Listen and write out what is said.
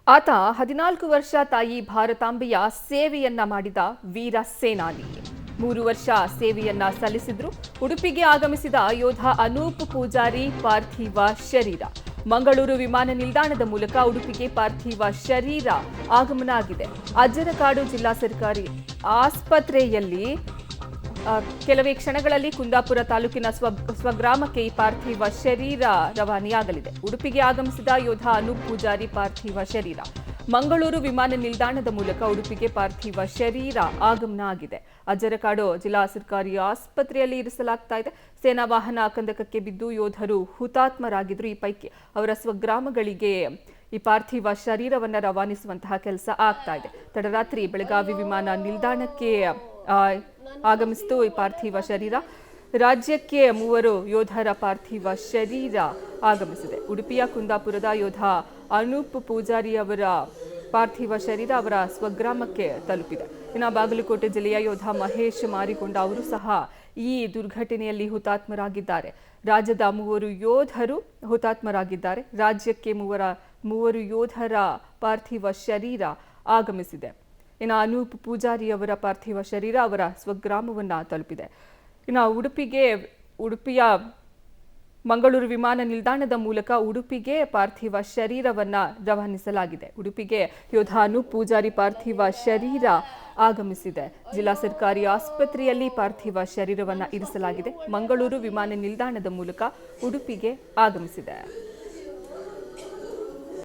ಆತ 14 ವರ್ಷ ತಾಯಿ ಭಾರತಾಂಬೆಯ ಸೇವೆಯನ್ನ ಮಾಡಿದ ವೀರ ಸೇನಾನಿ. 3 ವರ್ಷ ಸೇವೆಯನ್ನ ಸಲ್ಲಿಸಿದ್ರು. ಉಡುಪಿಗೆ ಆಗಮಿಸಿದ ಯೋಧ ಅನೂಪ್ ಪೂಜಾರಿ ಪಾರ್ಥಿವ ಶರೀರ ಮಂಗಳೂರು ವಿಮಾನ ನಿಲ್ದಾಣದ ಮೂಲಕ ಉಡುಪಿಗೆ ಪಾರ್ಥಿವ ಶರೀರ ಆಗಮನ ಆಗಿದೆ. ಅಜ್ಜರಕಾಡು ಜಿಲ್ಲಾ ಸರ್ಕಾರಿ ಆಸ್ಪತ್ರೆಯಲ್ಲಿ ಕೆಲವೇ ಕ್ಷಣಗಳಲ್ಲಿ ಕುಂದಾಪುರ ತಾಲೂಕಿನ ಸ್ವಗ್ರಾಮಕ್ಕೆ ಈ ಪಾರ್ಥಿವ ಶರೀರ ರವಾನೆಯಾಗಲಿದೆ. ಉಡುಪಿಗೆ ಆಗಮಿಸಿದ ಯೋಧ ಅನೂಪ್ ಪೂಜಾರಿ ಪಾರ್ಥಿವ ಶರೀರ ಮಂಗಳೂರು ವಿಮಾನ ನಿಲ್ದಾಣದ ಮೂಲಕ ಉಡುಪಿಗೆ ಪಾರ್ಥಿವ ಶರೀರ ಆಗಮನ ಆಗಿದೆ. ಅಜ್ಜರಕಾಡು ಜಿಲ್ಲಾ ಸರ್ಕಾರಿ ಆಸ್ಪತ್ರೆಯಲ್ಲಿ ಇರಿಸಲಾಗ್ತಾ ಇದೆ. ಸೇನಾ ವಾಹನ ಕಂದಕಕ್ಕೆ ಬಿದ್ದು ಯೋಧರು ಹುತಾತ್ಮರಾಗಿದ್ರು. ಈ ಪೈಕಿ ಅವರ ಸ್ವಗ್ರಾಮಗಳಿಗೆ ಈ ಪಾರ್ಥಿವ ಶರೀರವನ್ನು ರವಾನಿಸುವಂತಹ ಕೆಲಸ ಆಗ್ತಾ ಇದೆ. ತಡರಾತ್ರಿ ಬೆಳಗಾವಿ ವಿಮಾನ ನಿಲ್ದಾಣಕ್ಕೆ ಆಗಮಿಸಿತು ಈ ಪಾರ್ಥಿವ ಶರೀರ. ರಾಜ್ಯಕ್ಕೆ 3 ಯೋಧರ ಪಾರ್ಥಿವ ಶರೀರ ಆಗಮಿಸಿದೆ. ಉಡುಪಿಯ ಕುಂದಾಪುರದ ಯೋಧ ಅನೂಪ್ ಪೂಜಾರಿ ಅವರ ಪಾರ್ಥಿವ ಶರೀರ ಅವರ ಸ್ವಗ್ರಾಮಕ್ಕೆ ತಲುಪಿದೆ. ಇನ್ನು ಬಾಗಲಕೋಟೆ ಜಿಲ್ಲೆಯ ಯೋಧ ಮಹೇಶ್ ಮಾರಿಕೊಂಡ ಅವರು ಸಹ ಈ ದುರ್ಘಟನೆಯಲ್ಲಿ ಹುತಾತ್ಮರಾಗಿದ್ದಾರೆ. ರಾಜ್ಯದ 3 ಯೋಧರು ಹುತಾತ್ಮರಾಗಿದ್ದಾರೆ. ರಾಜ್ಯಕ್ಕೆ 3 ಯೋಧರ ಪಾರ್ಥಿವ ಶರೀರ ಆಗಮಿಸಿದೆ. ಇನ್ನು ಅನೂಪ್ ಪೂಜಾರಿ ಅವರ ಪಾರ್ಥಿವ ಶರೀರ ಅವರ ಸ್ವಗ್ರಾಮವನ್ನು ತಲುಪಿದೆ. ಇನ್ನು ಉಡುಪಿಯ ಮಂಗಳೂರು ವಿಮಾನ ನಿಲ್ದಾಣದ ಮೂಲಕ ಉಡುಪಿಗೆ ಪಾರ್ಥಿವ ಶರೀರವನ್ನು ರವಾನಿಸಲಾಗಿದೆ. ಉಡುಪಿಗೆ ಯೋಧ ಅನೂಪ್ ಪೂಜಾರಿ ಪಾರ್ಥಿವ ಶರೀರ ಆಗಮಿಸಿದೆ. ಜಿಲ್ಲಾ ಸರ್ಕಾರಿ ಆಸ್ಪತ್ರೆಯಲ್ಲಿ ಪಾರ್ಥಿವ ಶರೀರವನ್ನು ಇರಿಸಲಾಗಿದೆ. ಮಂಗಳೂರು ವಿಮಾನ ನಿಲ್ದಾಣದ ಮೂಲಕ ಉಡುಪಿಗೆ ಆಗಮಿಸಿದೆ.